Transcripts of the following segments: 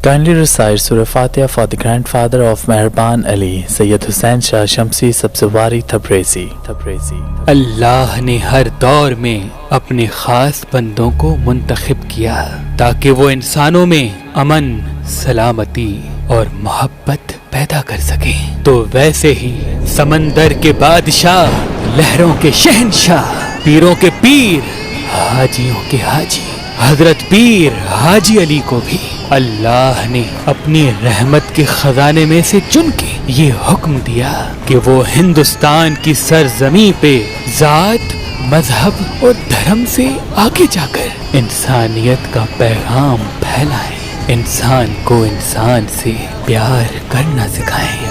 Kindly recite Surah Fatiha for the grandfather of Mehraban Ali, Sayyid Hussain Shah Shamsi Sabzawari Tabrizi. اللہ نے ہر دور میں اپنے خاص بندوں کو منتخب کیا تاکہ وہ انسانوں میں امن، سلامتی اور محبت پیدا کر سکیں۔ تو ویسے ہی سمندر کے بادشاہ، لہروں کے شہنشاہ، پیروں کے پیر، حاجیوں کے حاجی حضرت پیر حاجی علی کو بھی اللہ نے اپنی رحمت کے خزانے میں سے چن کے یہ حکم دیا کہ وہ ہندوستان کی سرزمین پہ ذات، مذہب اور دھرم سے آگے جا کر انسانیت کا پیغام پھیلائیں، انسان کو انسان سے پیار کرنا سکھائیں۔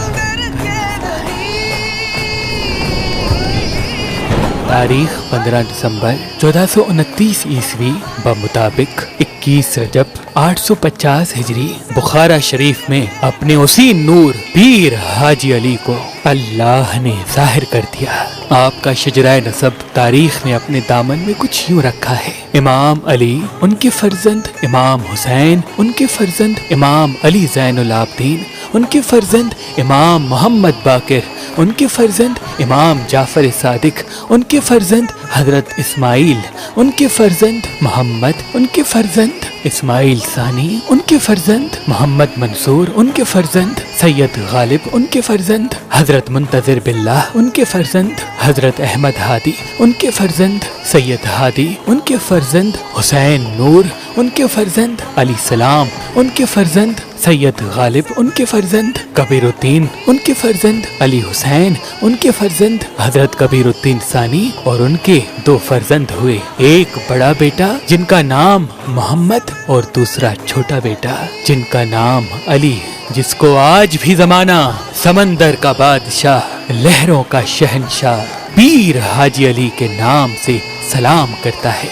تاریخ 15 دسمبر 1429 عیسوی بمطابق 21 رجب 850 ہجری بخارا شریف میں اپنے اسی نور پیر حاجی علی کو اللہ نے ظاہر کر دیا۔ آپ کا شجرہ نسب تاریخ نے اپنے دامن میں کچھ یوں رکھا ہے: امام علی، ان کے فرزند امام حسین، ان کے فرزند امام علی زین العابدین، ان کے فرزند امام محمد باقر، ان کے فرزند امام جعفر صادق، ان کے فرزند حضرت اسماعیل، ان کے فرزند محمد، ان کے فرزند اسماعیل ثانی، ان کے فرزند محمد منصور، ان کے فرزند سید غالب، ان کے فرزند حضرت منتظر باللہ، ان کے فرزند حضرت احمد ہادی، ان کے فرزند سید ہادی، ان کے فرزند حسین نور، ان کے فرزند علی سلام، ان کے فرزند سید غالب، ان کے فرزند کبیر الدین، ان کے فرزند علی حسین، ان کے فرزند حضرت کبیر الدین ثانی، اور ان کے 2 فرزند ہوئے، ایک بڑا بیٹا جن کا نام محمد اور دوسرا چھوٹا بیٹا جن کا نام علی، جس کو آج بھی زمانہ سمندر کا بادشاہ، لہروں کا شہنشاہ پیر حاجی علی کے نام سے سلام کرتا ہے۔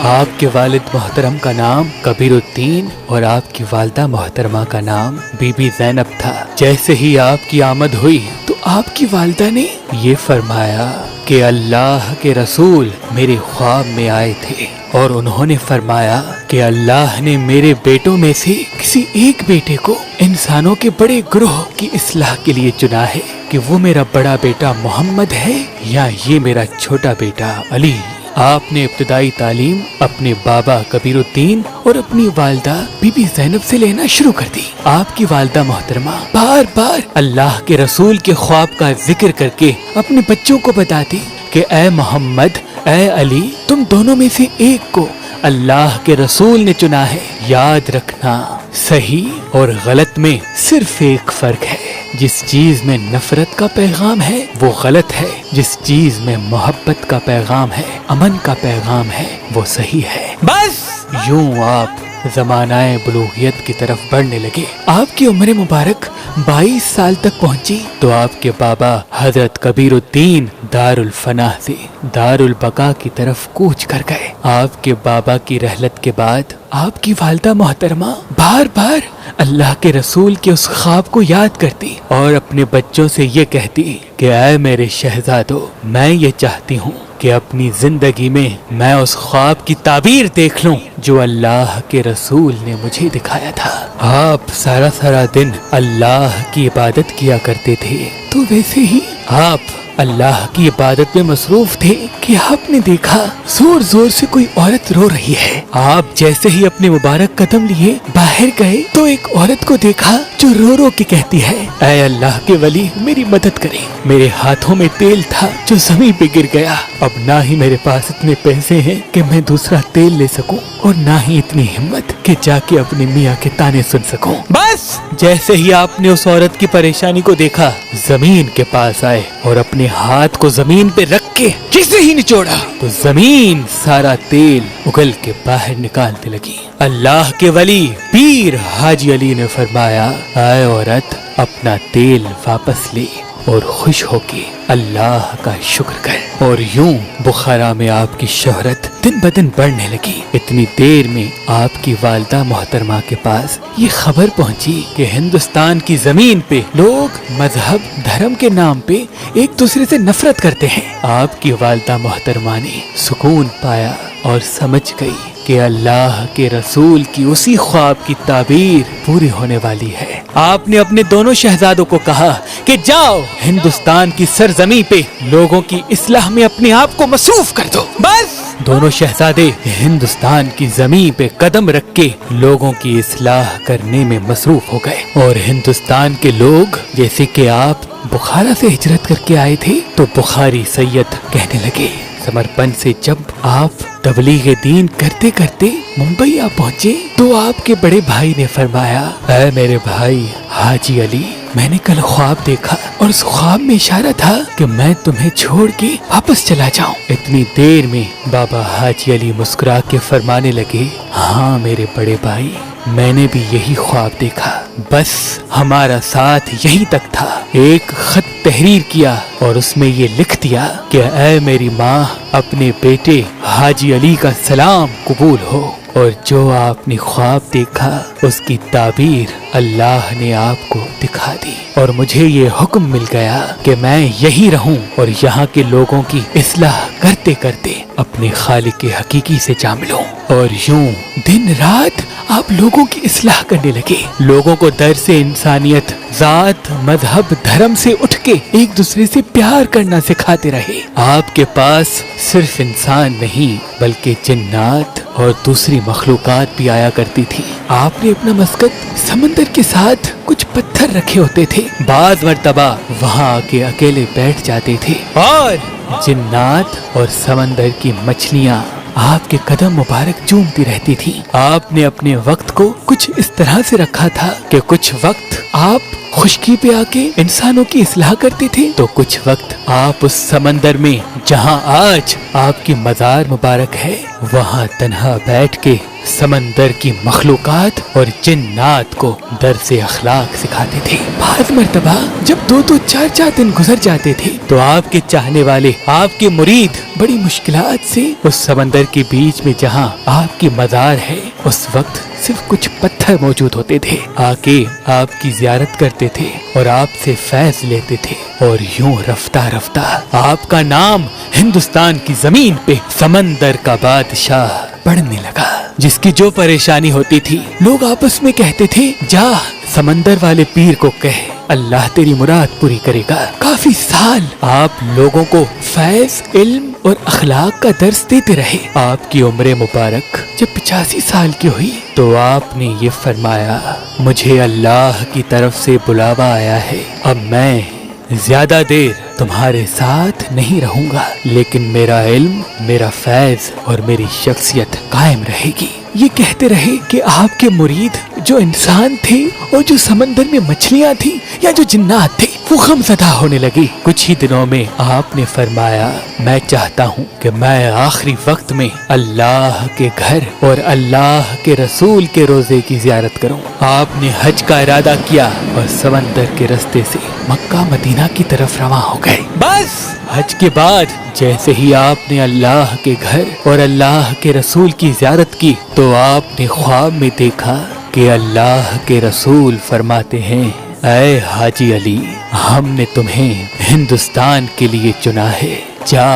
آپ کے والد محترم کا نام کبیر الدین اور آپ کی والدہ محترمہ کا نام بی بی زینب تھا۔ جیسے ہی آپ کی آمد ہوئی تو آپ کی والدہ نے یہ فرمایا کہ اللہ کے رسول میرے خواب میں آئے تھے اور انہوں نے فرمایا کہ اللہ نے میرے بیٹوں میں سے کسی ایک بیٹے کو انسانوں کے بڑے گروہ کی اصلاح کے لیے چنا ہے، کہ وہ میرا بڑا بیٹا محمد ہے یا یہ میرا چھوٹا بیٹا علی۔ آپ نے ابتدائی تعلیم اپنے بابا کبیر الدین اور اپنی والدہ بی بی زینب سے لینا شروع کر دی۔ آپ کی والدہ محترمہ بار بار اللہ کے رسول کے خواب کا ذکر کر کے اپنے بچوں کو بتاتی کہ اے محمد، اے علی، تم دونوں میں سے ایک کو اللہ کے رسول نے چنا ہے۔ یاد رکھنا، صحیح اور غلط میں صرف ایک فرق ہے، جس چیز میں نفرت کا پیغام ہے وہ غلط ہے، جس چیز میں محبت کا پیغام ہے، امن کا پیغام ہے، وہ صحیح ہے۔ بس یوں آپ زمانہ بلوغیت کی طرف بڑھنے لگے۔ آپ کی عمر مبارک 22 سال تک پہنچی تو آپ کے بابا حضرت کبیر الدین دار الفنا سے دار البقا کی طرف کوچ کر گئے۔ آپ کے بابا کی رحلت کے بعد آپ کی والدہ محترمہ بار بار اللہ کے رسول کے اس خواب کو یاد کرتی اور اپنے بچوں سے یہ کہتی کہ اے میرے شہزادو، میں یہ چاہتی ہوں کہ اپنی زندگی میں میں اس خواب کی تعبیر دیکھ لوں جو اللہ کے رسول نے مجھے دکھایا تھا۔ آپ سارا دن اللہ کی عبادت کیا کرتے تھے، تو ویسے ہی آپ اللہ کی عبادت میں مصروف تھے کہ آپ نے دیکھا زور زور سے کوئی عورت رو رہی ہے۔ آپ جیسے ہی اپنے مبارک قدم لیے باہر گئے تو ایک عورت کو دیکھا جو رو رو کے کہتی ہے، اے اللہ کے ولی، میری مدد کریں، میرے ہاتھوں میں تیل تھا جو زمین پہ گر گیا، اب نہ ہی میرے پاس اتنے پیسے ہیں کہ میں دوسرا تیل لے سکوں اور نہ ہی اتنی ہمت کہ جا کے اپنے میاں کے تانے سن سکوں۔ بس جیسے ہی آپ نے اس عورت کی پریشانی کو دیکھا، زمین کے پاس آئے اور اپنے ہاتھ کو زمین پہ رکھ کے جسے ہی نچوڑا تو زمین سارا تیل اگل کے باہر نکالنے لگی۔ اللہ کے ولی پیر حاجی علی نے فرمایا، اے عورت، اپنا تیل واپس لے اور خوش ہو کے اللہ کا شکر کر۔ اور یوں بخارا میں آپ کی شہرت دن بدن بڑھنے لگی۔ اتنی دیر میں آپ کی والدہ محترمہ کے پاس یہ خبر پہنچی کہ ہندوستان کی زمین پہ لوگ مذہب، دھرم کے نام پہ ایک دوسرے سے نفرت کرتے ہیں۔ آپ کی والدہ محترمہ نے سکون پایا اور سمجھ گئی کہ اللہ کے رسول کی اسی خواب کی تعبیر پوری ہونے والی ہے۔ آپ نے اپنے دونوں شہزادوں کو کہا کہ جاؤ ہندوستان کی سرزمین پہ لوگوں کی اصلاح میں اپنے آپ کو مصروف کر دو۔ بس دونوں شہزادے ہندوستان کی زمین پہ قدم رکھ کے لوگوں کی اصلاح کرنے میں مصروف ہو گئے، اور ہندوستان کے لوگ جیسے کہ آپ بخارا سے ہجرت کر کے آئے تھے تو بخاری سید کہنے لگے۔ سمرپن سے جب آپ تبلیغ دین کرتے کرتے ممبئی آ پہنچے تو آپ کے بڑے بھائی نے فرمایا، اے میرے بھائی حاجی علی، میں نے کل خواب دیکھا اور اس خواب میں اشارہ تھا کہ میں تمہیں چھوڑ کے واپس چلا جاؤں۔ اتنی دیر میں بابا حاجی علی مسکرا کے فرمانے لگے، ہاں میرے بڑے بھائی، میں نے بھی یہی خواب دیکھا، بس ہمارا ساتھ یہی تک تھا۔ ایک خط تحریر کیا اور اس میں یہ لکھ دیا کہ اے میری ماں، اپنے بیٹے حاجی علی کا سلام قبول ہو، اور جو آپ نے خواب دیکھا اس کی تعبیر اللہ نے آپ کو دکھا دی، اور مجھے یہ حکم مل گیا کہ میں یہی رہوں اور یہاں کے لوگوں کی اصلاح کرتے کرتے اپنے خالق حقیقی سے جا ملوں۔ اور یوں دن رات آپ لوگوں کی اصلاح کرنے لگے، لوگوں کو درس انسانیت، ذات، مذہب، دھرم سے اٹھ کے ایک دوسرے سے پیار کرنا سکھاتے رہے۔ آپ کے پاس صرف انسان نہیں بلکہ جنات اور دوسری مخلوقات بھی آیا کرتی تھی۔ آپ نے اپنا مسکن سمندر کے ساتھ کچھ پتھر رکھے ہوتے تھے، بعض مرتبہ وہاں آ کے اکیلے بیٹھ جاتے تھے، اور جنات اور سمندر کی مچھلیاں آپ کے قدم مبارک چومتی رہتی تھی۔ آپ نے اپنے وقت کو کچھ اس طرح سے رکھا تھا کہ کچھ وقت آپ خشکی پہ آ کے انسانوں کی اصلاح کرتے تھے تو کچھ وقت آپ اس سمندر میں جہاں آج آپ کی مزار مبارک ہے وہاں تنہا بیٹھ کے سمندر کی مخلوقات اور جنات کو درس اخلاق سکھاتے تھے۔ بعض مرتبہ جب 2-4 دن گزر جاتے تھے تو آپ کے چاہنے والے، آپ کے مرید بڑی مشکلات سے اس سمندر کے بیچ میں جہاں آپ کی مزار ہے اس وقت صرف کچھ پتھر موجود ہوتے تھے، آ کے آپ کی زیارت کرتے تھے اور آپ سے فیض لیتے تھے، اور یوں رفتہ رفتہ آپ کا نام ہندوستان کی زمین پہ سمندر کا بادشاہ پڑھنے لگا۔ جس کی جو پریشانی ہوتی تھی لوگ آپس میں کہتے تھے، جا سمندر والے پیر کو کہہ اللہ تیری مراد پوری کرے گا۔ کافی سال آپ لوگوں کو فیض، علم اور اخلاق کا درس دیتے رہے۔ آپ کی عمر مبارک جب 85 سال کی ہوئی تو آپ نے یہ فرمایا، مجھے اللہ کی طرف سے بلاوا آیا ہے، اب میں زیادہ دیر تمہارے ساتھ نہیں رہوں گا، لیکن میرا علم، میرا فیض اور میری شخصیت قائم رہے گی۔ یہ کہتے رہے کہ آپ کے مرید جو انسان تھے اور جو سمندر میں مچھلیاں تھیں یا جو جنات تھے وہ غم زدہ ہونے لگی۔ کچھ ہی دنوں میں آپ نے فرمایا، میں چاہتا ہوں کہ میں آخری وقت میں اللہ کے گھر اور اللہ کے رسول کے روزے کی زیارت کروں۔ آپ نے حج کا ارادہ کیا اور سمندر کے رستے سے مکہ مدینہ کی طرف رواں ہو گئے۔ بس حج کے بعد جیسے ہی آپ نے اللہ کے گھر اور اللہ کے رسول کی زیارت کی تو آپ نے خواب میں دیکھا کہ اللہ کے رسول فرماتے ہیں، اے حاجی علی، ہم نے تمہیں ہندوستان کے لیے چنا ہے، جا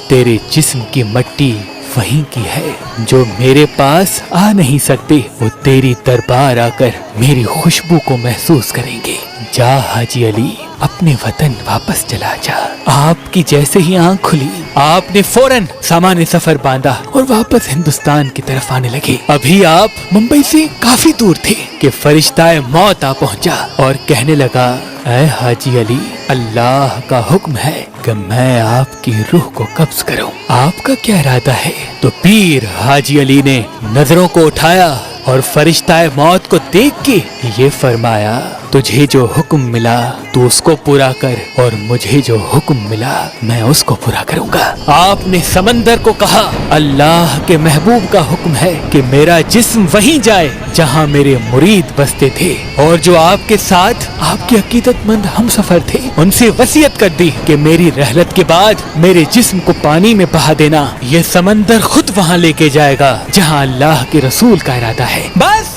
تیرے جسم کی مٹی وہیں کی ہے، جو میرے پاس آ نہیں سکتے وہ تیری دربار آ کر میری خوشبو کو محسوس کریں گے، جا حاجی علی اپنے وطن واپس چلا جا۔ آپ کی جیسے ہی آنکھ کھلی آپ نے فوراً سامان سفر باندھا اور واپس ہندوستان کی طرف آنے لگے۔ ابھی آپ ممبئی سے کافی دور تھے کہ فرشتہ موت آ پہنچا اور کہنے لگا، اے حاجی علی، اللہ کا حکم ہے کہ میں آپ کی روح کو قبض کروں، آپ کا کیا ارادہ ہے؟ تو پیر حاجی علی نے نظروں کو اٹھایا اور فرشتہ موت کو دیکھ کے یہ فرمایا، تجھے جو حکم ملا تو اس کو پورا کر اور مجھے جو حکم ملا میں اس کو پورا کروں گا۔ آپ نے سمندر کو کہا، اللہ کے محبوب کا حکم ہے کہ میرا جسم وہیں جائے جہاں میرے مرید بستے تھے، اور جو آپ کے ساتھ آپ کے عقیدت مند ہم سفر تھے ان سے وصیت کر دی کہ میری رحلت کے بعد میرے جسم کو پانی میں بہا دینا، یہ سمندر خود وہاں لے کے جائے گا جہاں اللہ کے رسول کا ارادہ ہے۔ بس